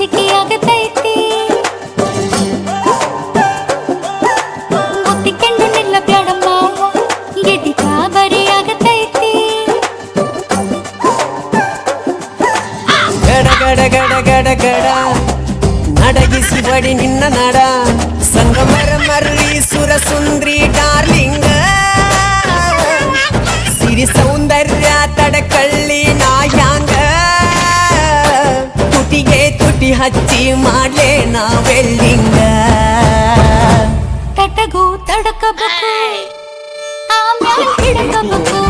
ನಾಚಿಕೆ ಆಗತೈತಿ ಮುತ್ತಿಕೊಂಡು ನಿಲ್ಲ ಬ್ಯಾಡ ಮಾವ ಗೆದಿ ಗಾಬರಿ ಆಗತೈತಿ ಗಡ ಗಡ ಗಡ ಗಡ ಗಡ ನಡಗಿಸಿ ಬಡಿ ನಿನ್ನ ನಡ ಸಂಗಮರ ಮರ್ರಿ ಸುರ ಸುಂದ್ರಿ ಡಾರ್ಲಿಂಗ ಸಿರಿ ಸೌಂದರ್ಯ ತಡಕಳ್ಳಿ ನಾಯಾಂಗ ತುಟಿಗೆ ತುಟಿ ಹಚ್ಚಿ ಮಾಡ್ಲೇ ನಾವೆಲ್ಲಿಂಗ ತಟಗೂ ತಡಕಬೇಕು ಆಮ್ಯಾಲ ಹಿಡಕಬೇಕು